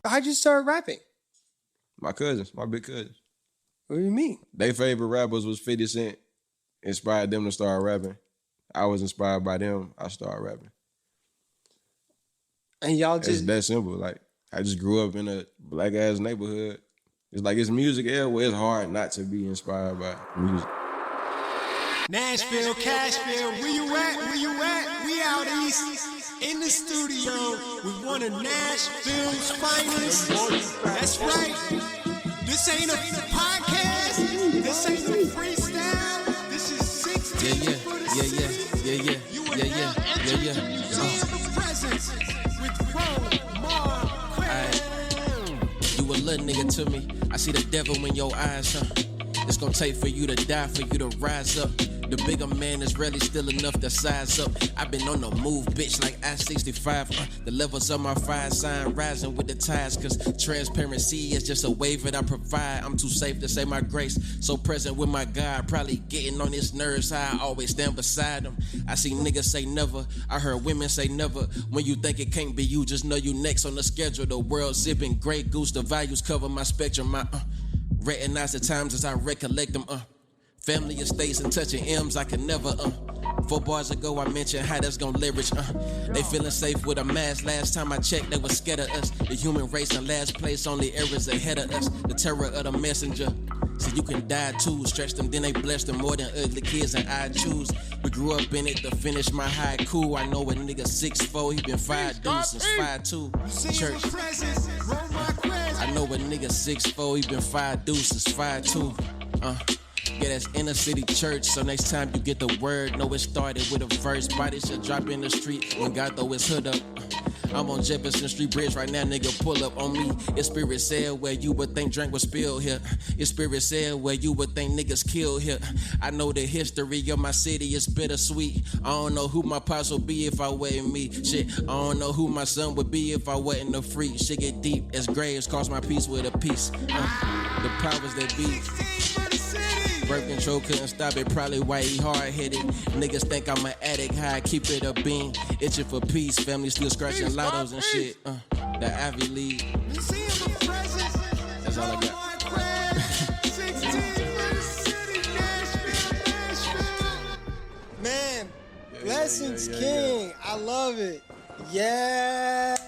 How'd you start rapping? My cousins, my big cousins. What do you mean? Their favorite rappers was 50 Cent. Inspired them to start rapping. I was inspired by them. I started rapping. And y'all just... It's that simple. Like, I just grew up in a black-ass neighborhood. It's like it's music everywhere. It's hard not to be inspired by music. Nashville, Cashville, where you at? Where you at? We out east in the studio with one of Nashville's finest. That's right. This ain't a podcast. This ain't a freestyle. This is 16 for the city. You are now entering the museum of presence with Reaux Marquez. You a little nigga to me. I see the devil in your eyes, huh? It's gonna take for you to die, for you to rise up. The bigger man is rarely still enough to size up. I've been on the move, bitch, like I-65. The levels of my fire sign rising with the tides, cause transparency is just a wave that I provide. I'm too safe to say my grace, so present with my God. Probably getting on his nerves, how I always stand beside him. I see niggas say never, I heard women say never. When you think it can't be you, just know you next on the schedule. The world zipping, Grey Goose, the values cover my spectrum. I recognize the times as I recollect them. Family estates and touching M's I can never 4 bars ago I mentioned how that's gon' leverage They feeling safe with a mask. Last time I checked they was scared of us. The human race in last place, only errors ahead of us. The terror of the messenger, so you can die too. Stretch them then they bless them more than ugly kids and I choose. We grew up in it to finish my haiku. I know a nigga 6'4", he been 5'2" since 5'2". Church. I know a nigga 6'4", he been 5'2" since 5'2". Yeah, that's inner city church. So next time you get the word, know it started with a verse. Body should drop in the street when God throw his hood up. I'm on Jefferson Street Bridge right now, nigga, pull up on me. Your spirit said where you would think drink was spilled here. Your spirit said where you would think niggas killed here. I know the history of my city is bittersweet. I don't know who my pops would be if I wasn't me. Shit, I don't know who my son would be if I wasn't a freak. Shit get deep as graves, cross my peace with a piece. The powers that be. Birth control couldn't stop it, probably why he hard-headed. Niggas think I'm an addict, how I keep it a bean. Itching for peace, family still scratching lottos and shit. The Ivy League. That's all I got. Man, blessings, King. I love it. Yes,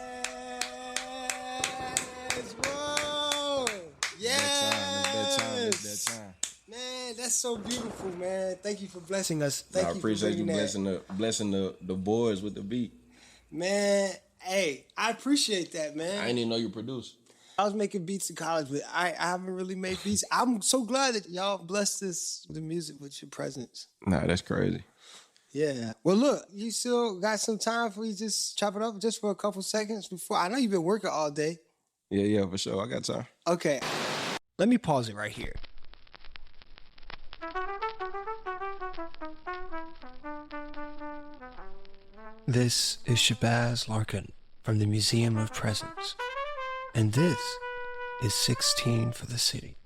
whoa. Yes. It's that time. Man, that's so beautiful, man. Thank you for blessing us. I appreciate you blessing the boys with the beat. Man, hey, I appreciate that, man. I didn't even know you produced. I was making beats in college, but I haven't really made beats. I'm so glad that y'all blessed the music with your presence. Nah, that's crazy. Yeah. Well, look, you still got some time for you just chop it up just for a couple seconds before. I know you've been working all day. Yeah, for sure. I got time. Okay. Let me pause it right here. This is Shabazz Larkin from the Museum of Presence, and this is 16 for the City.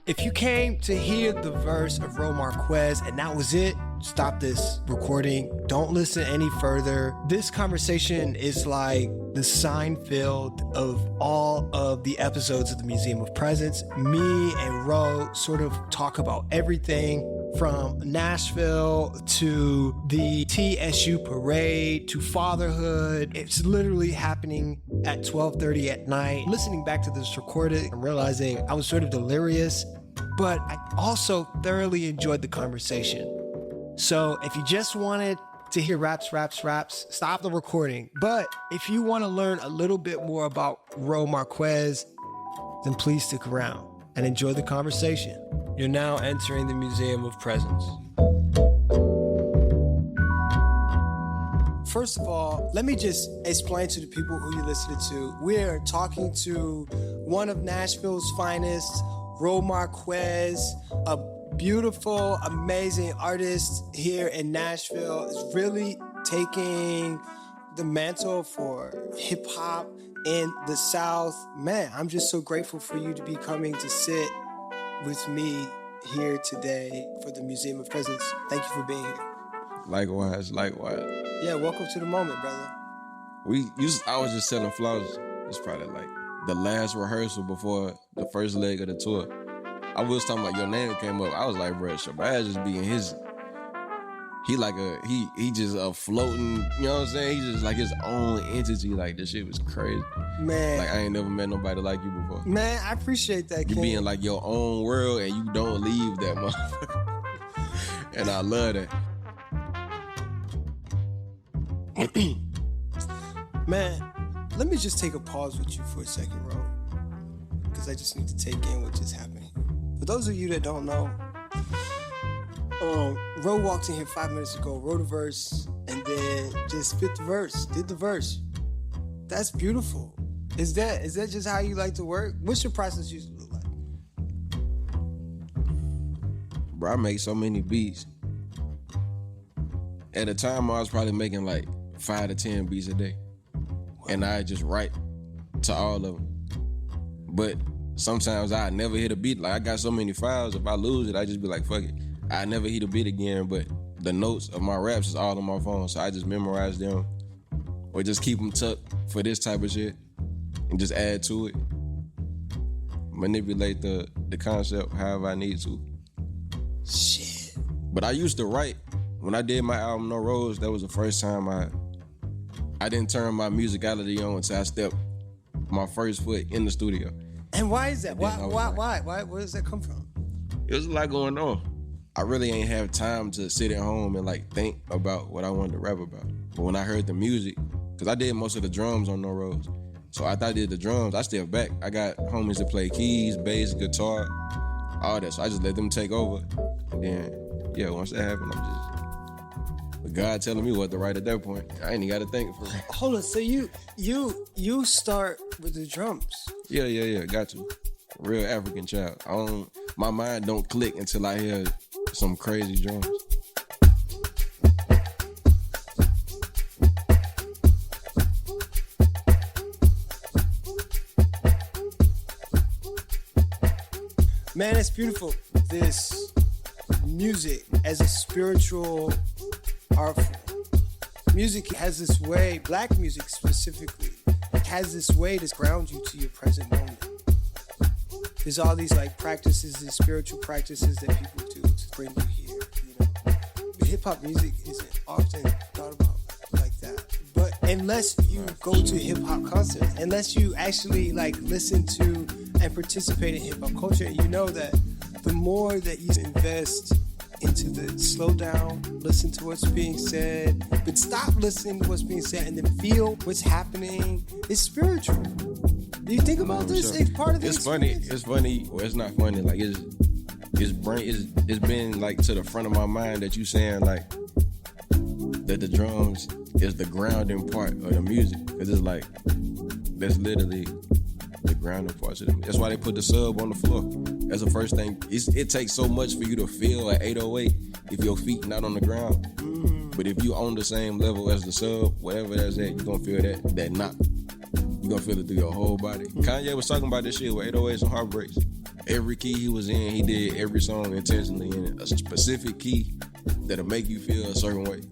If you came to hear the verse of Reaux Marquez and that was it, stop this recording. Don't listen any further. This conversation is like the Seinfeld of all of the episodes of the Museum of Presence. Me and Reaux sort of talk about everything from Nashville to the TSU parade to fatherhood. It's literally happening at 12:30 at night. Listening back to this recording and realizing I was sort of delirious, but I also thoroughly enjoyed the conversation. So if you just wanted to hear raps, stop the recording. But if you want to learn a little bit more about Reaux Marquez, then please stick around and enjoy the conversation. You're now entering the Museum of Presence. First of all, let me just explain to the people who you're listening to. We're talking to one of Nashville's finest, Reaux Marquez, a beautiful, amazing artist here in Nashville. Is really taking the mantle for hip hop in the South. Man, I'm just so grateful for you to be coming to sit with me here today for the Museum of Presence. Thank you for being here. Likewise. Yeah, welcome to the moment, brother. I was just selling flowers. It's probably like the last rehearsal before the first leg of the tour. I was talking about your name came up. I was like, bro, Shabazz just being his. He like he just a floating, you know what I'm saying? He just like his own entity. Like this shit was crazy. Man. Like I ain't never met nobody like you before. Man, I appreciate that, You King. be in like your own world and you don't leave that motherfucker. And I love that. Man, let me just take a pause with you for a second, Ro. Because I just need to take in what just happened. For those of you that don't know, Ro walked in here 5 minutes ago, wrote a verse, and then just spit the verse, did the verse. That's beautiful. Is that just how you like to work? What's your process usually look like? Bro, I make so many beats. At a time, I was probably making like 5 to 10 beats a day. And I just write to all of them. But sometimes I never hit a beat. Like I got so many files, if I lose it, I just be like, fuck it. I never hit a beat again, but the notes of my raps is all on my phone, so I just memorize them or just keep them tucked for this type of shit and just add to it. Manipulate the concept however I need to. Shit. But I used to write. When I did my album No Rose, that was the first time I didn't turn my musicality on until I stepped my first foot in the studio. And why is that? Why? Where does that come from? It was a lot going on. I really ain't have time to sit at home and like think about what I wanted to rap about. But when I heard the music, because I did most of the drums on No Rose, so after I did the drums, I stepped back. I got homies that play keys, bass, guitar, all that. So I just let them take over. And then, yeah, once that happened, I'm just... But God telling me what to write at that point. I ain't even got to think for it. Hold on, so you start with the drums? Yeah, got to. Real African child. My mind don't click until I hear some crazy drums. Man, it's beautiful. This music as a spiritual art form. Music has this way, black music specifically, has this way to ground you to your present moment. There's all these like practices, these spiritual practices that people do to bring you here, you know. But hip-hop music isn't often thought about like that. But unless you go to hip-hop concerts, unless you actually like listen to and participate in hip-hop culture, you know that the more that you invest into the slow down, listen to what's being said, but stop listening to what's being said and then feel what's happening, it's spiritual. Do you think about this? It's part of the experience. It's funny. Well, it's not funny. Like it's been like to the front of my mind that you saying like that the drums is the grounding part of the music. Cause it's like that's literally the grounding parts of the music. That's why they put the sub on the floor. That's the first thing. It takes so much for you to feel at 808 if your feet not on the ground. But if you on the same level as the sub, whatever that's at, you're gonna feel that knock. You're gonna feel it through your whole body. Kanye was talking about this shit with 808s and Heartbreaks. Every key he was in, he did every song intentionally in a specific key that'll make you feel a certain way.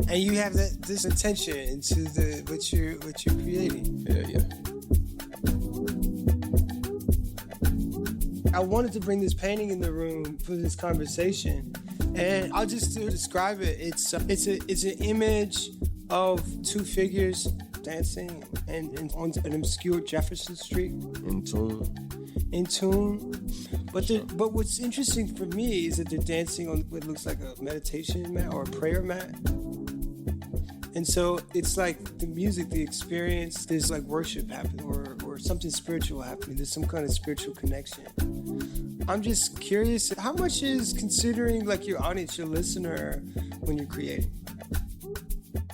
And you have this intention into what you're creating. Yeah. I wanted to bring this painting in the room for this conversation, and I'll just describe it. It's an image of two figures dancing and on an obscure Jefferson Street. In tune. But what's interesting for me is that they're dancing on what looks like a meditation mat or a prayer mat. And so it's like the music, the experience, there's like worship happening or something spiritual happening. There's some kind of spiritual connection. I'm just curious, how much is considering like your audience, your listener, when you're creating?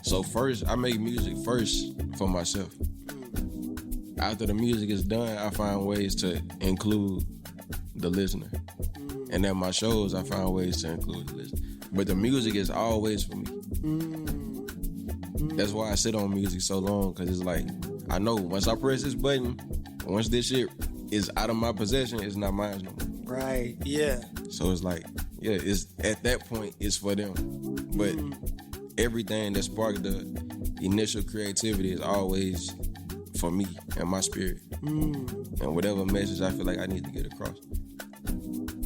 So first, I make music first for myself. After the music is done, I find ways to include the listener. And at my shows, I find ways to include the listener. But the music is always for me. That's why I sit on music so long, because it's like, I know once I press this button, once this shit is out of my possession, it's not mine no more. Right, yeah. So it's like, yeah, it's at that point, it's for them. But everything that sparked the initial creativity is always for me and my spirit. And whatever message I feel like I need to get across.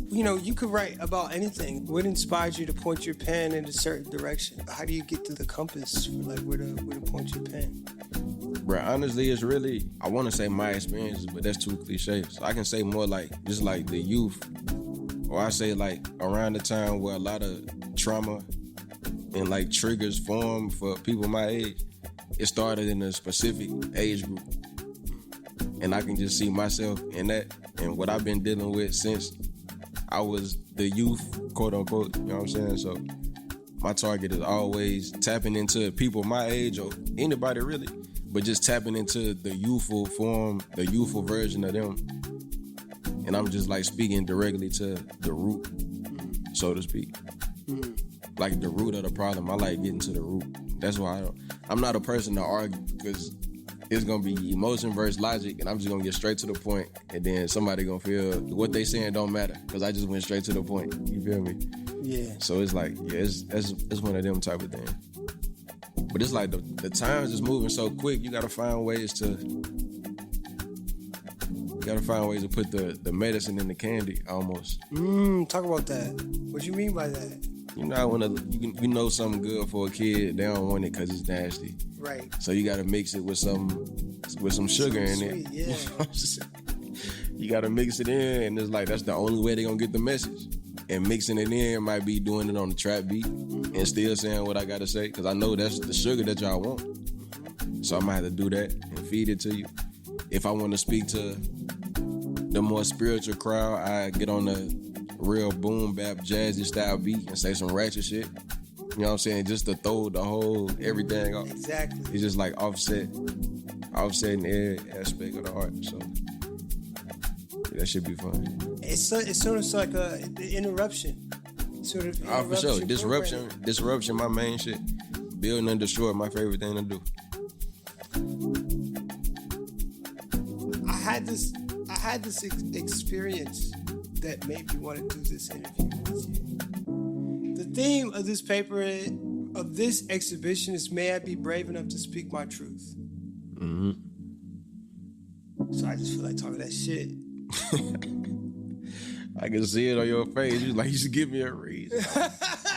You know, you could write about anything. What inspires you to point your pen in a certain direction? How do you get to the compass for like where to point your pen? Bro, honestly, it's really, I want to say my experiences, but that's too cliche. So I can say more like, just like the youth, or I say like around the time where a lot of trauma and like triggers form for people my age. It started in a specific age group. And I can just see myself in that and what I've been dealing with since I was the youth, quote unquote, you know what I'm saying? So my target is always tapping into people my age or anybody really, but just tapping into the youthful form, the youthful version of them. And I'm just like speaking directly to the root, so to speak. Like the root of the problem. I like getting to the root. That's why I'm not a person to argue, because it's gonna be emotion versus logic, and I'm just gonna get straight to the point, and then somebody gonna feel what they saying don't matter, because I just went straight to the point. You feel me? Yeah. So it's like, yeah, it's one of them type of things. But it's like the times is moving so quick. You gotta find ways to put the medicine in the candy, almost. Talk about that. What you mean by that? You know, you know something good for a kid, they don't want it because it's nasty. Right. So you gotta mix it with some sugar in it. Yeah. You know what I'm saying? You gotta mix it in, and it's like that's the only way they gonna get the message. And mixing it in might be doing it on the trap beat and still saying what I gotta say, because I know that's the sugar that y'all want. So I might have to do that and feed it to you. If I want to speak to the more spiritual crowd, I get on the real boom bap jazzy style beat and say some ratchet shit. You know what I'm saying? Just to throw the whole everything off. Exactly. It's just like offsetting every aspect of the art. So yeah, that should be fun. It's sort of like an interruption. Sort of. Oh, for sure. Disruption, my main shit. Building and destroy, my favorite thing to do. I had this experience that made me want to do this interview with you. The theme of this paper, of this exhibition, is "May I be brave enough to speak my truth." So I just feel like talking that shit. I can see it on your face. You like, you should give me a reason.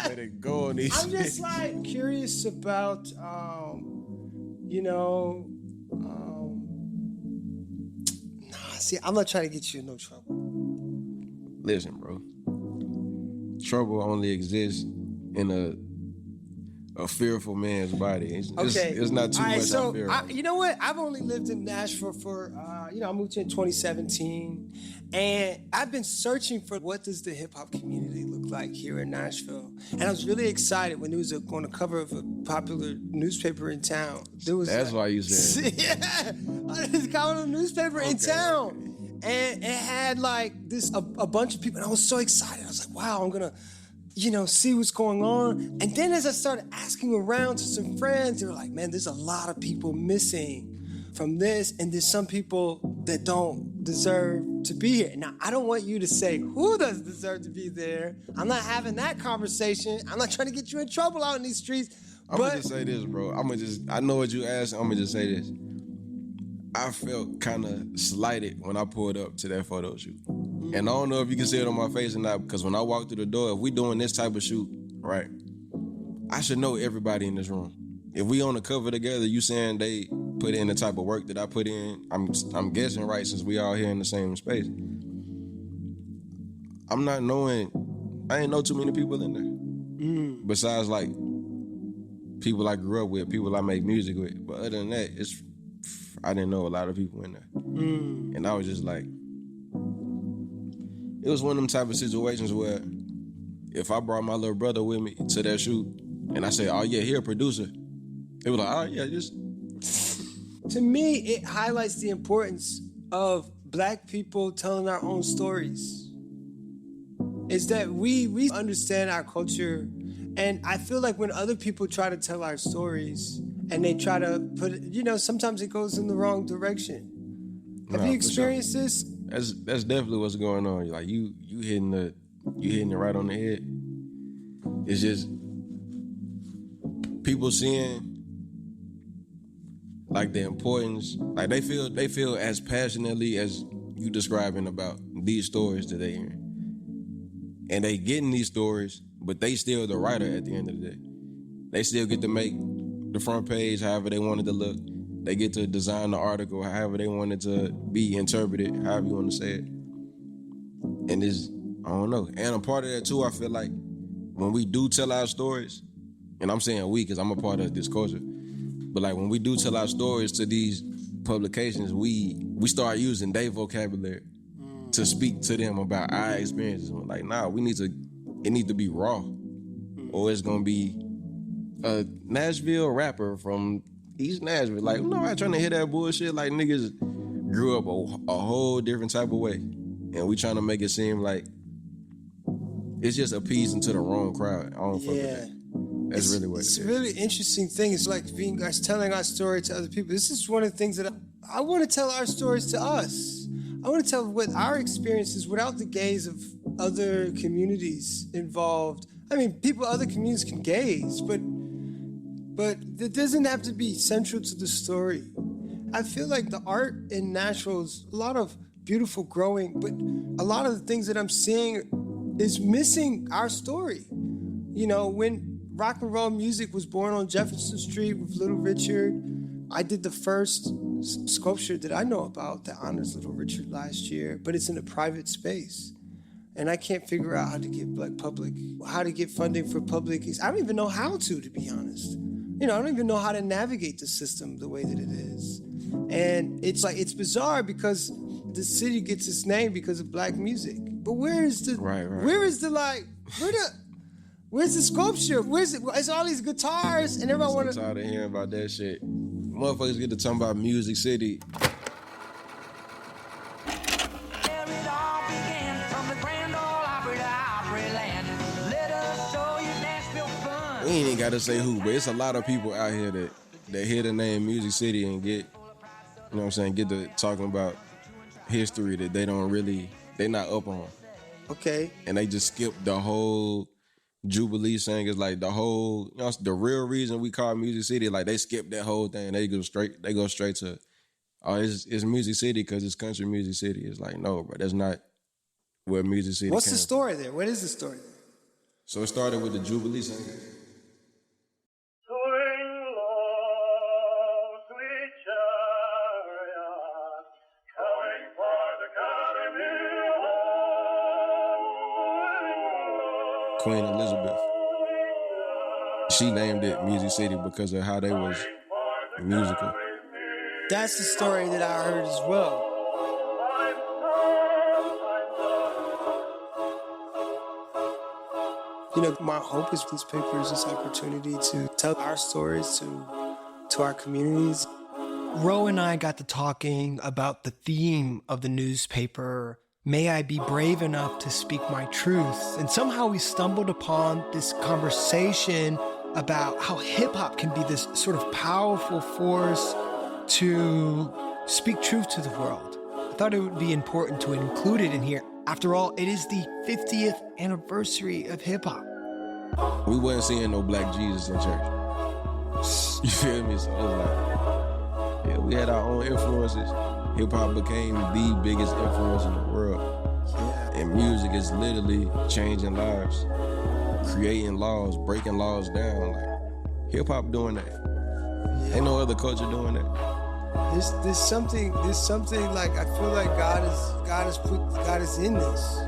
Let it go on these. I'm just like curious about, see, I'm not trying to get you in no trouble. Listen, bro. Trouble only exists in a fearful man's body. It's not too much. So I fear. you know what? I've only lived in Nashville for, I moved here in 2017, and I've been searching for what does the hip hop community look like here in Nashville. And I was really excited when it was on the cover of a popular newspaper in town. That's why you said. Yeah, it's cover of a newspaper in town. And it had like a bunch of people, and I was so excited. I was like, wow, I'm gonna, see what's going on. And then as I started asking around to some friends, they were like, man, there's a lot of people missing from this, and there's some people that don't deserve to be here. Now, I don't want you to say who doesn't deserve to be there. I'm not having that conversation. I'm not trying to get you in trouble out in these streets. I'm gonna just say this, bro. I know what you asked. I'm gonna just say this. I felt kind of slighted when I pulled up to that photo shoot. And I don't know if you can see it on my face or not, because when I walked through the door, if we doing this type of shoot, right, I should know everybody in this room. If we on the cover together, you saying they put in the type of work that I put in, I'm guessing, right, since we all here in the same space. I ain't know too many people in there. Besides, like, people I grew up with, people I make music with. But other than that, I didn't know a lot of people in there. And I was just like, it was one of them type of situations where if I brought my little brother with me to that shoot and I said, oh yeah, he a producer, they were like, oh yeah, just. To me, it highlights the importance of Black people telling our own stories. Is that we understand our culture, and I feel like when other people try to tell our stories and they try to put it, sometimes it goes in the wrong direction. Have you experienced this? That's definitely what's going on. Like you hitting it right on the head. It's just people seeing like the importance, like they feel as passionately as you describing about these stories that they hearing. And they getting these stories, but they still the writer at the end of the day. They still get to make the front page however they want it to look. They get to design the article however they want it to be interpreted, however you want to say it. And it's, I don't know. And a part of that too, I feel like when we do tell our stories, and I'm saying we because I'm a part of this culture, but like when we do tell our stories to these publications, we start using their vocabulary to speak to them about our experiences. We're like, nah, it needs to be raw. Or it's gonna be a Nashville rapper from East Nashville. Like, no, I'm not trying to hear that bullshit. Like, niggas grew up a whole different type of way. And we trying to make it seem like it's just appeasing to the wrong crowd. I don't fuck with that. That's really what it is. It's a really interesting thing. It's like being guys telling our story to other people. This is one of the things that I want to tell our stories to us. I want to tell what our experiences without the gaze of other communities involved. I mean, other communities can gaze, but it doesn't have to be central to the story. I feel like the art in Nashville is a lot of beautiful growing, but a lot of the things that I'm seeing is missing our story. You know, when rock and roll music was born on Jefferson Street with Little Richard, I did the first sculpture that I know about that honors Little Richard last year, but it's in a private space. And I can't figure out how to get how to get funding for public. I don't even know how to be honest. You know, I don't even know how to navigate the system the way that it is. And it's bizarre because the city gets its name because of black music. But where's the sculpture? Where's it? It's all these guitars and everyone I'm tired of hearing about that shit. Motherfuckers get to talking about Music City. We ain't even gotta say who, but it's a lot of people out here that hear the name Music City and get, you know what I'm saying, get to talking about history that they not up on. Okay. And they just skip the whole Jubilee singers, like the whole, you know, the real reason we call Music City, like they skip that whole thing. They go straight to, oh, it's Music City because it's country Music City. It's like, no, bro, that's not where Music City What's the story there? What is the story there? So it started with the Jubilee singers. Queen Elizabeth. She named it Music City because of how they was musical. That's the story that I heard as well. You know, my hope is this paper is this opportunity to tell our stories to our communities. Reaux and I got to talking about the theme of the newspaper, May I be brave enough to speak my truth. And somehow we stumbled upon this conversation about how hip hop can be this sort of powerful force to speak truth to the world. I thought it would be important to include it in here. After all, it is the 50th anniversary of hip hop. We wasn't seeing no black Jesus in church. You feel me? So like, yeah, we had our own influences. Hip hop became the biggest influence in the world. Yeah. And music is literally changing lives, creating laws, breaking laws down. Like hip hop doing that. Yeah. Ain't no other culture doing that. There's something like I feel like God is in this.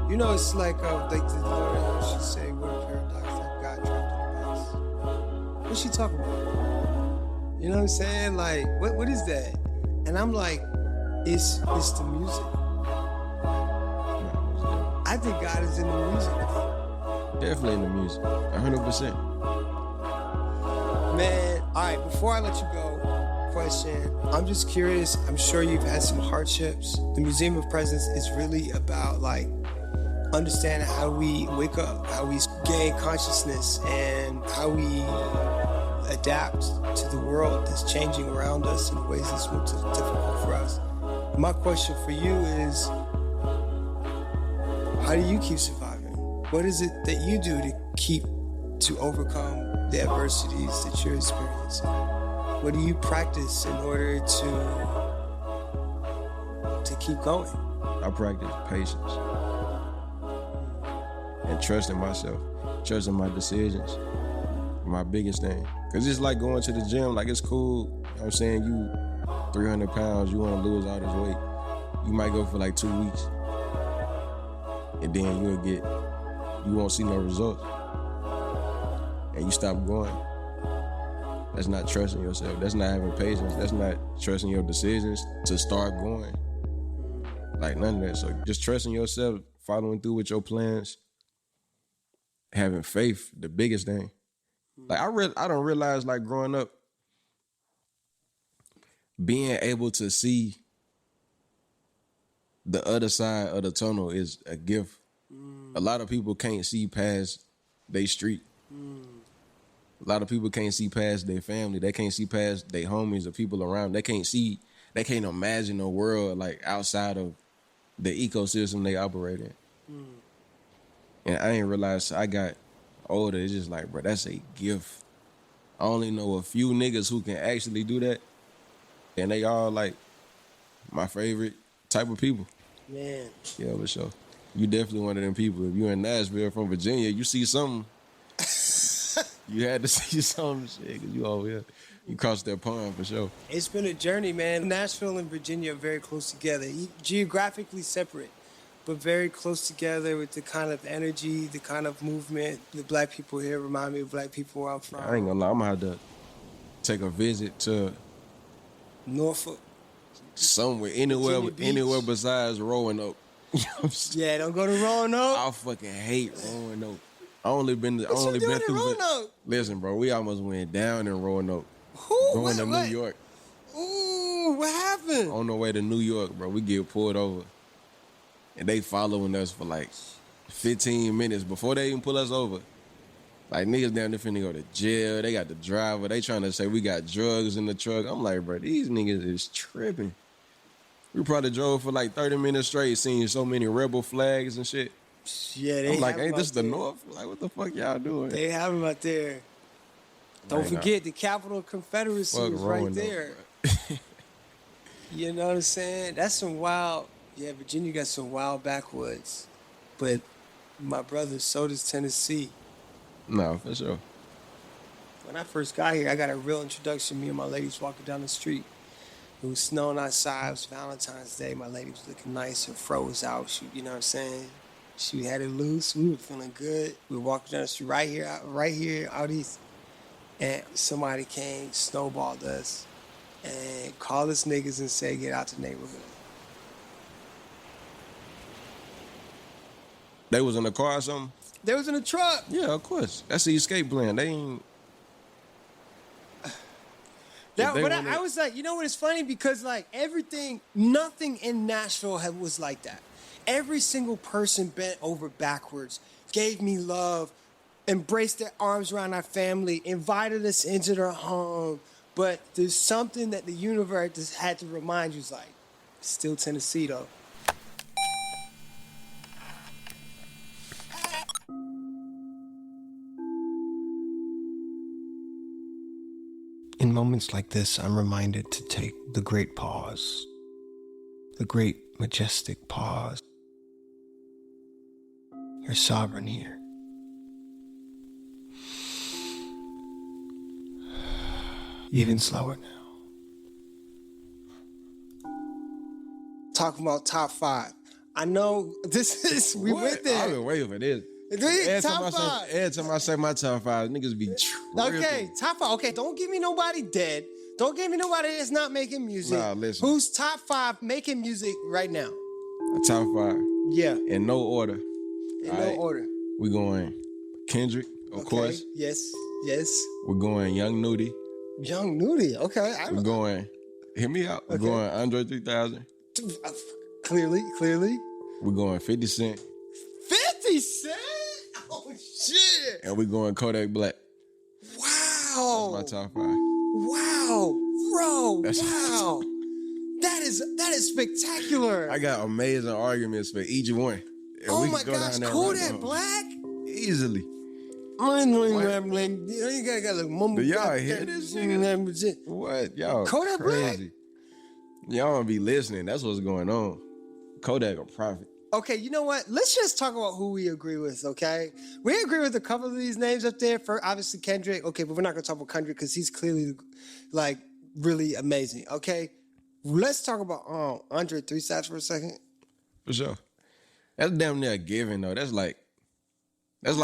You know, it's like the Lord should say, what a paradox that God dropped in the base. What's she talking about? You know what I'm saying? Like, what is that? And I'm like, it's the music. I think God is in the music. Definitely in the music, 100%. Man, all right, before I let you go, question. I'm just curious. I'm sure you've had some hardships. The Museum of Presence is really about like understanding how we wake up, how we gain consciousness, and how we adapt to the world that's changing around us in ways that's more difficult for us. My question for you is, how do you keep surviving? What is it that you do to overcome the adversities that you're experiencing? What do you practice in order to keep going? I practice patience and trusting myself, trusting my decisions. My biggest thing. Cause it's like going to the gym, like it's cool. You know what I'm saying? You 300 pounds, you wanna lose all this weight. You might go for like 2 weeks. And then you won't see no results. And you stop going. That's not trusting yourself. That's not having patience. That's not trusting your decisions to start going. Like none of that. So just trusting yourself, following through with your plans, having faith, the biggest thing. Like I don't realize, like, growing up, being able to see the other side of the tunnel is a gift. A lot of people can't see past their street. A lot of people can't see past their family. They can't see past their homies or people around. They can't imagine a world like outside of the ecosystem they operate in. And I didn't realize I got older. It's just like, bro, that's a gift. I only know a few niggas who can actually do that. And they all like my favorite type of people. Man. Yeah, for sure. You definitely one of them people. If you're in Nashville from Virginia, you see something. You had to see something, shit, because you over here. You crossed that pond for sure. It's been a journey, man. Nashville and Virginia are very close together, geographically separate, but very close together with the kind of energy, the kind of movement. The black people here remind me of black people where I'm from. I ain't gonna lie, I'm gonna have to take a visit to Norfolk. Somewhere, anywhere besides Roanoke. Yeah, don't go to Roanoke. I fucking hate Roanoke. I only been through Roanoke? Listen, bro, we almost went down in Roanoke. Going to New York. Ooh, what happened? On the way to New York, bro, we get pulled over. And they following us for like 15 minutes before they even pull us over. Like, niggas down there finna go to jail. They got the driver. They trying to say we got drugs in the truck. I'm like, bro, these niggas is tripping. We probably drove for like 30 minutes straight, seeing so many rebel flags and shit. Yeah, they I'm like, ain't this the there. North? Like, what the fuck y'all doing? They have them out there. Don't forget, the capital Confederacy was right there. You know what I'm saying? That's some wild. Yeah, Virginia got some wild backwoods. But my brother, so does Tennessee. No, for sure. When I first got here, I got a real introduction. Me and my ladies walking down the street. It was snowing outside. It was Valentine's Day. My lady was looking nice. Her fro was out. She, you know what I'm saying? She had it loose. We were feeling good. We were walking down the street right here out east. And somebody came, snowballed us, and called us niggas and said, get out the neighborhood. They was in the car or something? They was in a truck. Yeah, of course. That's the escape plan. They ain't... I was like, you know what, it's funny because like nothing in Nashville was like that. Every single person bent over backwards, gave me love, embraced their arms around our family, invited us into their home. But there's something that the universe just had to remind you, like, still Tennessee though. In moments like this, I'm reminded to take the great pause, the great majestic pause. You're sovereign here. Even slower now. Talking about top 5. I know this is, we went there. I've been waiting for this. Top 5. Every time I say my top 5, niggas be tripping. Okay, top 5. Okay, don't give me nobody dead. Don't give me nobody that's not making music. Nah, listen. Who's top 5 making music right now? Top 5. Yeah. In no order. In no order. We going Kendrick, of course. Yes. We're going Young Nudie. Young Nudie, okay. We're going, hear me out. We're going Andre 3000. Clearly. We're going 50 Cent. 50 Cent? Oh, shit. And we're going Kodak Black. Wow. That's my top 5. Wow. Bro, wow. That is spectacular. I got amazing arguments for each one. And oh my gosh, Kodak Black? Easily. You got like mumble. Do y'all hear this nigga? What? Y'all Kodak crazy. Y'all don't be listening. That's what's going on. Kodak a prophet. Okay, you know what? Let's just talk about who we agree with, okay? We agree with a couple of these names up there. For obviously Kendrick, okay, but we're not gonna talk about Kendrick because he's clearly like really amazing. Okay, let's talk about Andre 3 Stacks for a second. For sure. That's damn near a given though. That's like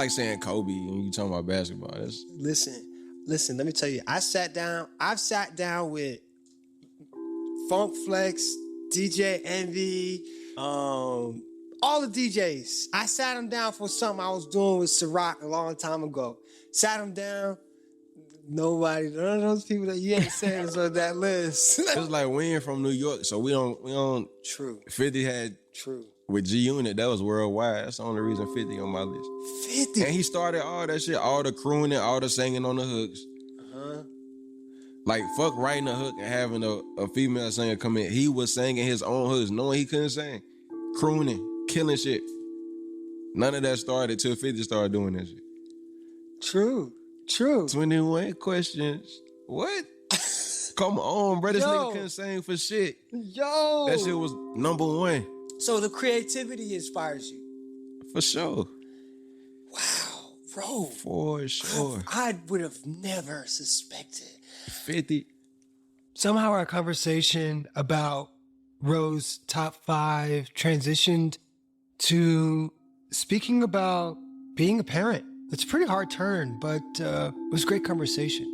saying Kobe when you talking about basketball. Listen. Let me tell you. I've sat down with Funk Flex, DJ Envy, all the DJs. I sat them down for something I was doing with Ciroc a long time ago. Sat them down. None of those people that you ain't saying is on that list. It's like we ain't from New York, so we don't. True. 50 had. True. With G Unit, that was worldwide. That's the only reason 50 on my list. 50. And he started all that shit, all the crooning, all the singing on the hooks. Like, fuck writing a hook and having a female singer come in. He was singing his own hooks, knowing he couldn't sing. Crooning, killing shit. None of that started till 50 started doing that shit. True. 21 questions. What? Come on, bro. This nigga couldn't sing for shit. Yo. That shit was number one. So the creativity inspires you. For sure. Wow, bro. For sure. I would have never suspected. 50. Somehow our conversation about Ro's top 5 transitioned to speaking about being a parent. It's a pretty hard turn, but it was a great conversation.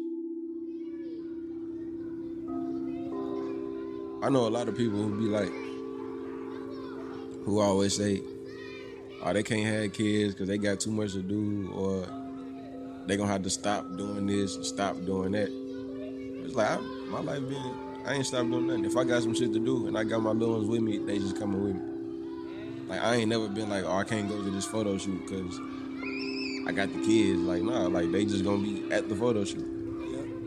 I know a lot of people who be like, who always say, oh, they can't have kids because they got too much to do, or they gonna have to stop doing this and stop doing that. It's like, my life I ain't stopped doing nothing. If I got some shit to do and I got my little ones with me, they just coming with me. Like, I ain't never been like, oh, I can't go to this photo shoot because I got the kids. Like, nah, like, they just gonna be at the photo shoot.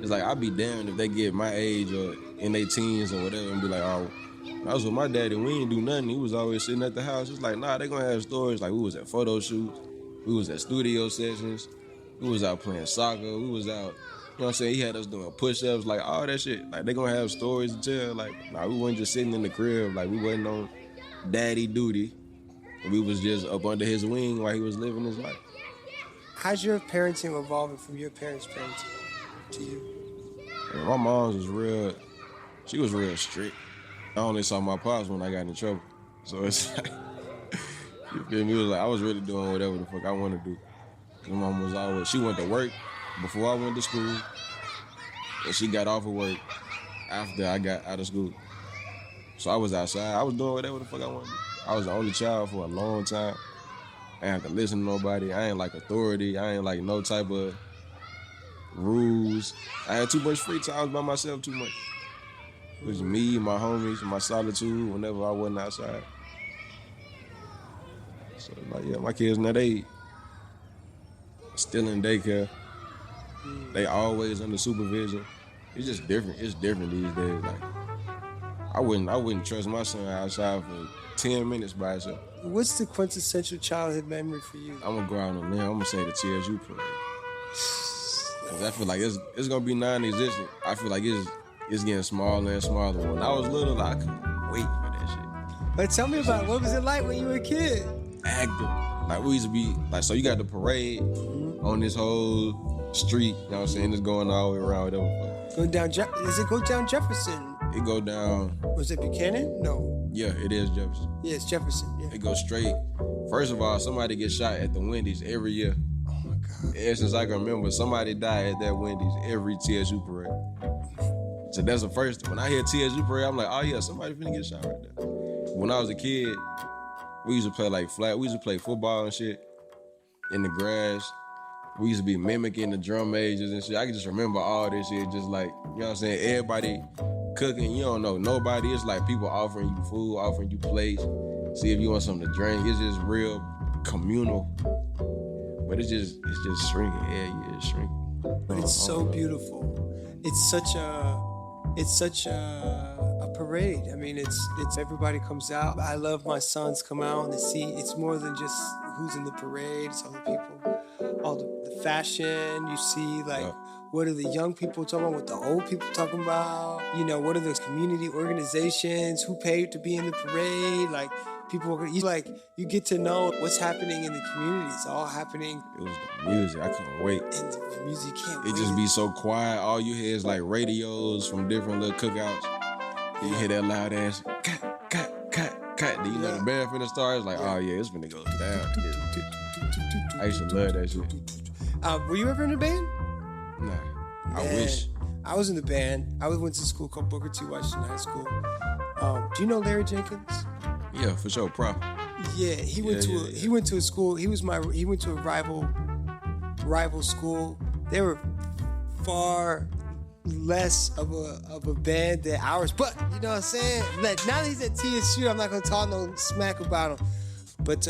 It's like, I'd be damned if they get my age or in their teens or whatever and be like, oh, I was with my daddy, we ain't do nothing. He was always sitting at the house. It's like, nah, they gonna have stories. Like, we was at photo shoots, we was at studio sessions, we was out playing soccer, we was out, you know what I'm saying? He had us doing push-ups, like, all that shit. Like, they gonna have stories to tell. Like, nah, we wasn't just sitting in the crib. Like, we wasn't on daddy duty. We was just up under his wing while he was living his life. How's your parenting evolving from your parents' parenting to you? And my mom was she was real strict. I only saw my pops when I got in trouble. So it's like, you feel me? It was like I was really doing whatever the fuck I wanted to do. My mom was she went to work before I went to school, and she got off of work after I got out of school. So I was outside. I was doing whatever the fuck I wanted to do. I was the only child for a long time. I ain't have to listen to nobody. I ain't like authority. I ain't like no type of rules. I had too much free time. I was by myself too much. It was me, my homies, my solitude whenever I wasn't outside. So, like, yeah, my kids now, they still in daycare. They always under supervision. It's just different. It's different these days. Like, I wouldn't trust my son outside for 10 minutes by himself. What's the quintessential childhood memory for you? I'm gonna go out on there. I'm gonna say the TSU parade. Cause I feel like it's gonna be non-existent. I feel like it's getting smaller and smaller. When I was little, I couldn't wait for that shit. But tell me about it. What was it like when you were a kid? Active. Like, we used to be, like, so you got the parade on this whole street, you know what I'm saying? It's going all the way around, whatever. Going down, does it go down Jefferson? It go down. Was it Buchanan? No. Yeah, it is Jefferson. Yeah, it's Jefferson, yeah. It goes straight. First of all, somebody gets shot at the Wendy's every year. Oh my God. And since I can remember, somebody died at that Wendy's every TSU parade. So that's the first. When I hear TSU parade, I'm like, oh yeah, somebody finna get shot right there. When I was a kid, we used to play like we used to play football and shit in the grass. We used to be mimicking the drum majors and shit. I can just remember all this shit, just like, you know what I'm saying? Everybody cooking, you don't know nobody. It's like people offering you food, offering you plates, see if you want something to drink. It's just real communal. But it's just shrinking. Yeah, it's shrinking. But it's so beautiful. It's such a parade. I mean, it's everybody comes out. I love my sons come out and see. It's more than just who's in the parade. It's all the people, all the fashion. You see like Yeah. what are the young people talking about, what the old people talking about. You know, what are those community organizations, who paid to be in the parade, like people, you get to know what's happening in the community. It's all happening. It was the music. I couldn't wait. And the music can't It wait. just be so quiet. All you hear is like radios from different little cookouts. You hear that loud ass cut, cut, cut, cut. Then you know the band finna start. It's like, oh yeah, it's finna go down. I used to love that shit. Were you ever in a band? Nah, I Man, wish. I was in the band. I went to school called Booker T. Washington High School. Do you know Larry Jenkins? Yeah, for sure, pro. Yeah, he went to a school. He went to a rival school. They were far less of a band than ours, but you know what I'm saying? Like, now that he's at TSU, I'm not gonna talk no smack about him. But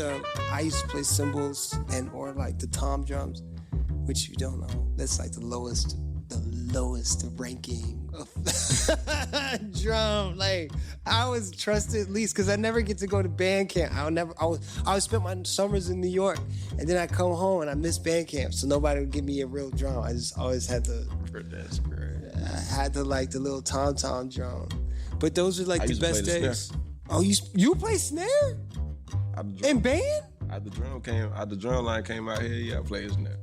I used to play cymbals or like the tom drums, which you don't know, that's like the lowest ranking of drum. Like, I was trusted least because I never get to go to band camp. I would spend my summers in New York, and then I come home and I miss band camp, so nobody would give me a real drum. I just always had to. That's great. I had to like the little tom drum. But those were like the best days. Snare. Oh, you play snare in band? The drum line came out here. Yeah, I played snare.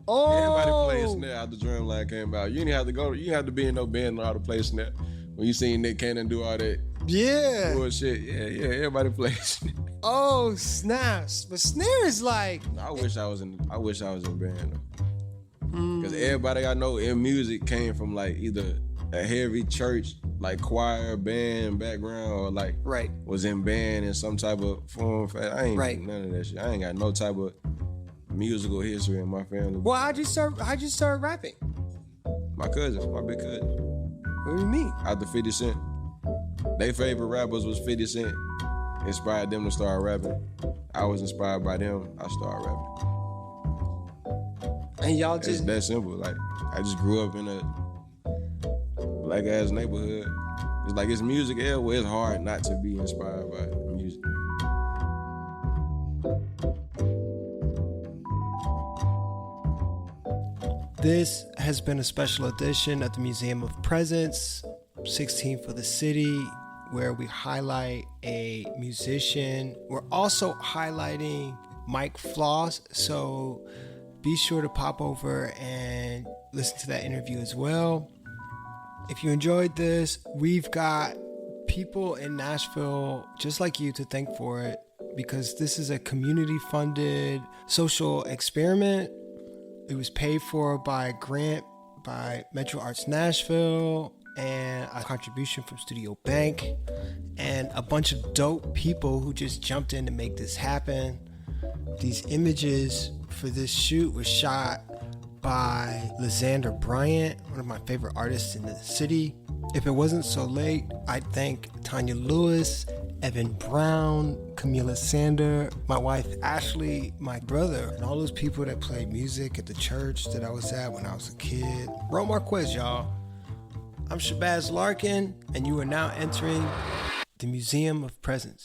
Oh, Everybody plays snare out the drum line came out. You didn't have to go. You didn't have to be in no band to know how to play snare. When you seen Nick Cannon do all that bullshit, yeah, everybody plays snare. Oh, snaps! But snare is like. I wish I was in band though. Because everybody I know in music came from like either a heavy church, like choir, band background, or like was in band in some type of form. I ain't none of that shit. I ain't got no type of musical history in my family. Well, how'd you start rapping? My big cousin. What do you mean? After 50 Cent. Their favorite rappers was 50 Cent. Inspired them to start rapping. I was inspired by them. I started rapping. And y'all It's that simple. Like, I just grew up in a black ass neighborhood. It's like it's music everywhere. It's hard not to be inspired by music. This has been a special edition of the Museum of Presence, 16 for the City, where we highlight a musician. We're also highlighting Mike Floss, so be sure to pop over and listen to that interview as well. If you enjoyed this, we've got people in Nashville just like you to thank for it, because this is a community-funded social experiment. It was paid for by a grant by Metro Arts Nashville and a contribution from Studio Bank and a bunch of dope people who just jumped in to make this happen. These images for this shoot were shot by Lysander Bryant, one of my favorite artists in the city. If it wasn't so late, I'd thank Tanya Lewis, Evan Brown, Camila Sander, my wife Ashley, my brother, and all those people that played music at the church that I was at when I was a kid. Reaux Marquez, y'all. I'm Shabazz Larkin, and you are now entering the Museum of Presence.